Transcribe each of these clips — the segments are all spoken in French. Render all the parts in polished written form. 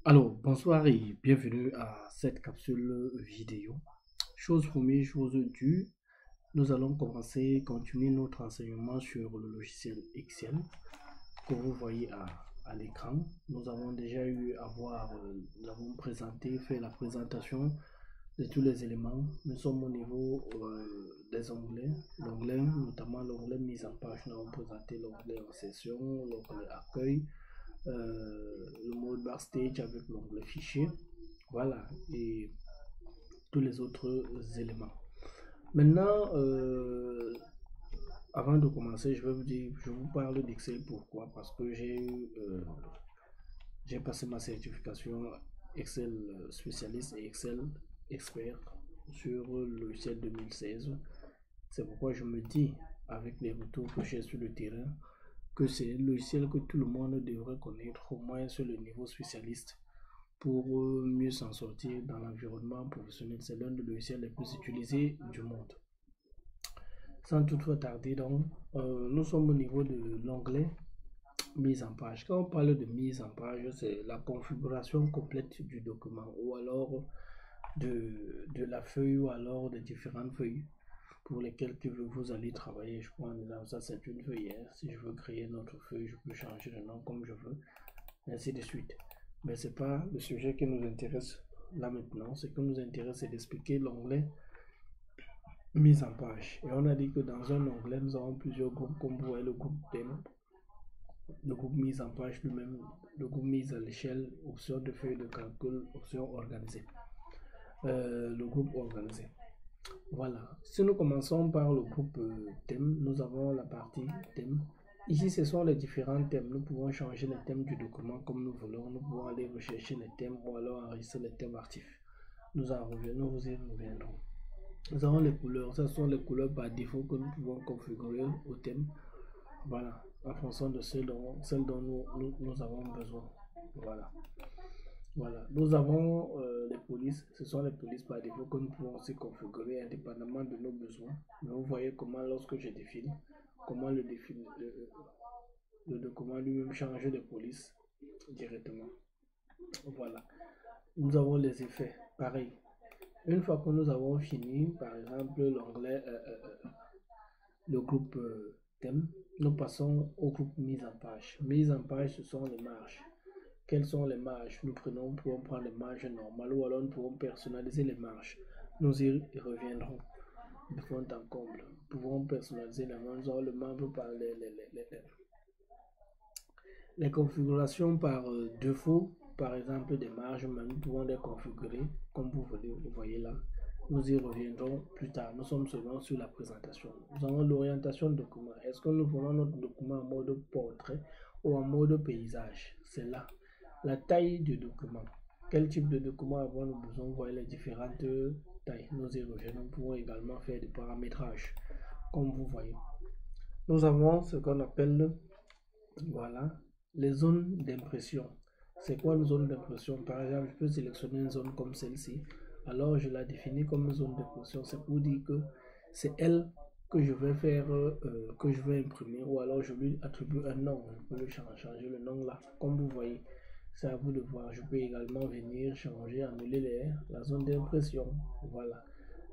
Alors, bonsoir et bienvenue à cette capsule vidéo. Chose première, chose due, nous allons continuer notre enseignement sur le logiciel Excel que vous voyez à l'écran. Nous avons déjà nous avons fait la présentation de tous les éléments. Nous sommes au niveau des onglets. L'onglet, notamment l'onglet mise en page, nous avons présenté l'onglet en session, l'onglet accueil, le mode backstage avec l'onglet fichier, voilà, et tous les autres éléments. Maintenant, avant de commencer, je vous parle d'Excel. Pourquoi? Parce que j'ai passé ma certification Excel spécialiste et Excel expert sur le logiciel 2016. C'est pourquoi je me dis, avec les retours que j'ai sur le terrain, que c'est un logiciel que tout le monde devrait connaître, au moins sur le niveau spécialiste, pour mieux s'en sortir dans l'environnement professionnel. C'est l'un des logiciels les plus utilisés du monde. Sans toutefois tarder, donc, nous sommes au niveau de l'onglet mise en page. Quand on parle de mise en page, c'est la configuration complète du document, ou alors de la feuille, ou alors des différentes feuilles pour lesquelles vous allez travailler. Je prends exemple, ça c'est une feuille. Si je veux créer notre feuille, je peux changer le nom comme je veux, ainsi de suite. Mais c'est pas le sujet qui nous intéresse là maintenant. Ce qui nous intéresse, c'est d'expliquer l'onglet mise en page. Et on a dit que dans un onglet, nous avons plusieurs groupes, comme vous voyez le groupe thème, le groupe mise en page lui-même, le groupe mise à l'échelle, option de feuille de calcul, option organisée, le groupe organisé. Voilà. Si nous commençons par le groupe thème, nous avons la partie thème. Ici, ce sont les différents thèmes. Nous pouvons changer les thèmes du document comme nous voulons. Nous pouvons aller rechercher les thèmes ou alors enregistrer les thèmes actifs. Nous y reviendrons. Nous avons les couleurs. Ce sont les couleurs par défaut que nous pouvons configurer au thème. Voilà. En fonction de celles dont nous avons besoin. Voilà. Voilà, nous avons les polices, ce sont les polices par défaut que nous pouvons aussi configurer indépendamment de nos besoins. Mais vous voyez comment lorsque je défile, comment le document lui-même change de police directement. Voilà, nous avons les effets, pareil. Une fois que nous avons fini, par exemple, l'onglet, le groupe thème, nous passons au groupe mise en page. Mise en page, ce sont les marges. Quelles sont les marges? Nous pouvons prendre les marges normales ou alors nous pouvons personnaliser les marges. Nous y reviendrons de fond en comble. Nous pouvons personnaliser les marges, le membre par les configurations par défaut, par exemple des marges, mais nous pouvons les configurer comme vous voulez, vous voyez là. Nous y reviendrons plus tard. Nous sommes seulement sur la présentation. Nous avons l'orientation de document. Est-ce que nous voulons notre document en mode portrait ou en mode paysage? C'est là. La taille du document. Quel type de document avons-nous besoin? Vous voyez les différentes tailles. Nous y reviendrons. Nous pouvons également faire du paramétrage, comme vous voyez. Nous avons ce qu'on appelle, voilà, les zones d'impression. C'est quoi une zone d'impression? Par exemple, je peux sélectionner une zone comme celle-ci. Alors, je la définis comme zone d'impression. C'est pour dire que c'est elle que je vais faire, que je vais imprimer. Ou alors, je lui attribue un nom. Je peux lui changer le nom là. Comme vous voyez, c'est à vous de voir. Je peux également venir changer, annuler la zone d'impression. Voilà.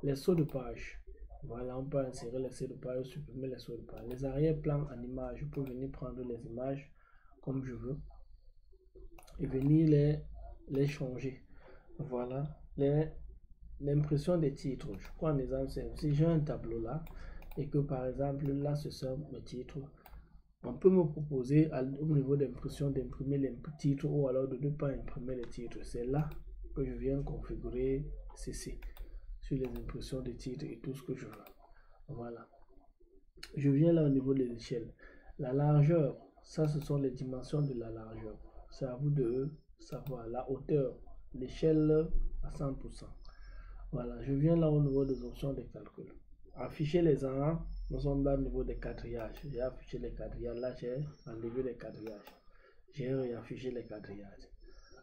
Les sauts de page. Voilà, on peut insérer les sauts de page, supprimer les sauts de page. Les arrière-plans en images. Je peux venir prendre les images comme je veux et venir les changer. Voilà, l'impression des titres. Je prends un exemple simple. Si j'ai un tableau là et que par exemple là ce sont mes titres, on peut me proposer au niveau d'impression d'imprimer les titres ou alors de ne pas imprimer les titres. C'est là que je viens configurer ceci sur les impressions de titres et tout ce que je veux. Voilà. Je viens là au niveau de l'échelle. La largeur, ça ce sont les dimensions de la largeur. C'est à vous de savoir la hauteur, l'échelle à 100%. Voilà, je viens là au niveau des options de calcul. Afficher les angles, nous sommes là au niveau des quadrillages. J'ai affiché les quadrillages, là j'ai enlevé les quadrillages. J'ai réaffiché les quadrillages.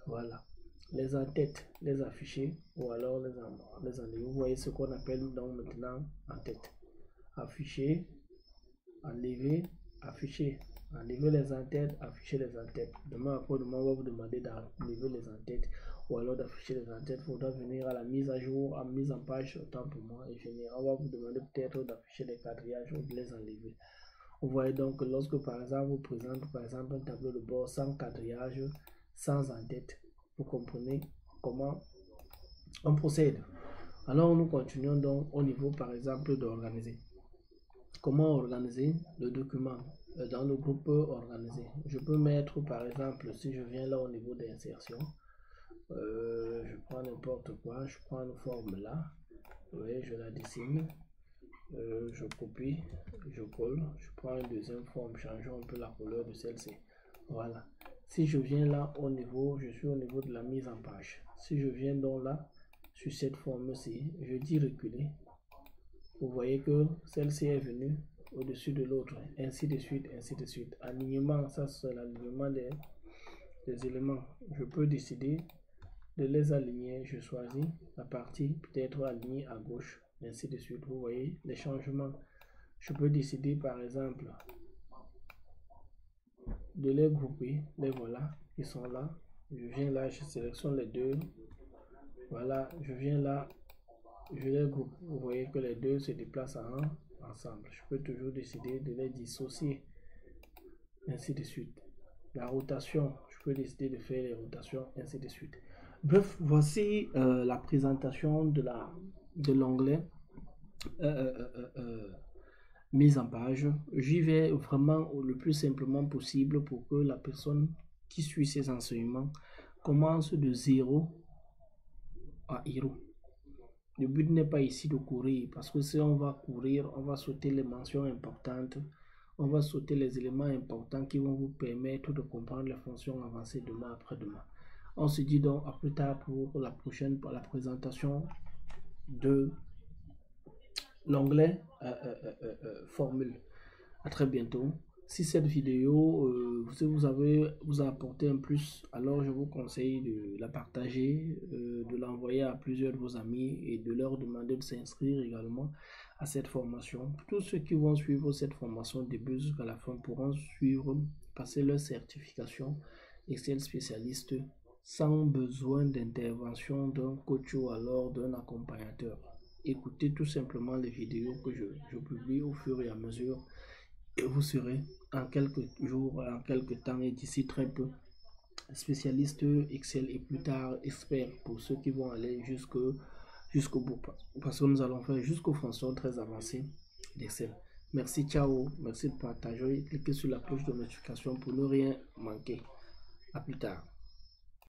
Voilà. Les en-têtes, les afficher ou alors les enlever. Vous voyez ce qu'on appelle donc maintenant en-tête. Afficher, enlever, afficher. Enlever les en-têtes, afficher les en-têtes. Demain, après-demain, on va vous demander d'enlever les en-têtes ou alors d'afficher les en-têtes. Il faudra venir à la mise à jour, à mise en page, autant pour moi. Et venir, on va vous demander peut-être d'afficher les quadrillages ou de les enlever. Vous voyez donc que lorsque par exemple vous présente par exemple un tableau de bord sans quadrillage, sans en-tête, vous comprenez comment on procède. Alors nous continuons donc au niveau par exemple d'organiser. Comment organiser le document dans le groupe organisé? Je peux mettre par exemple, si je viens là au niveau d'insertion, je prends n'importe quoi, je prends une forme là, oui, je la dessine, je copie, je colle, je prends une deuxième forme, changeons un peu la couleur de celle-ci. Voilà. Si je viens là au niveau, je suis au niveau de la mise en page. Si je viens donc là, sur cette forme-ci, je dis reculer. Vous voyez que celle-ci est venue au-dessus de l'autre, ainsi de suite, ainsi de suite. Alignement, ça c'est l'alignement des éléments. Je peux décider de les aligner. Je choisis la partie peut-être alignée à gauche, ainsi de suite. Vous voyez les changements. Je peux décider par exemple de les grouper. Les voilà, ils sont là. Je viens là, je sélectionne les deux. Voilà, je viens là, je les groupe. Vous voyez que les deux se déplacent ensemble. Je peux toujours décider de les dissocier, ainsi de suite. La rotation, je peux décider de faire les rotations, ainsi de suite. Bref, voici la présentation de l'onglet mise en page. J'y vais vraiment le plus simplement possible pour que la personne qui suit ces enseignements commence de 0 à héros. Le but n'est pas ici de courir, parce que si on va courir, on va sauter les mentions importantes, on va sauter les éléments importants qui vont vous permettre de comprendre les fonctions avancées demain après-demain. On se dit donc à plus tard pour la prochaine, pour la présentation de l'onglet formule. À très bientôt. Si cette vidéo vous a apporté un plus, alors je vous conseille de la partager, de l'envoyer à plusieurs de vos amis et de leur demander de s'inscrire également à cette formation. Tous ceux qui vont suivre cette formation début jusqu'à la fin pourront passer leur certification Excel spécialiste sans besoin d'intervention d'un coach ou alors d'un accompagnateur. Écoutez tout simplement les vidéos que je publie au fur et à mesure. Et vous serez en quelques jours, en quelques temps et d'ici très peu, spécialiste Excel et plus tard expert pour ceux qui vont aller jusqu'au bout. Parce que nous allons faire jusqu'aux fonctions très avancées d'Excel. Merci, ciao. Merci de partager. Cliquez sur la cloche de notification pour ne rien manquer. À plus tard.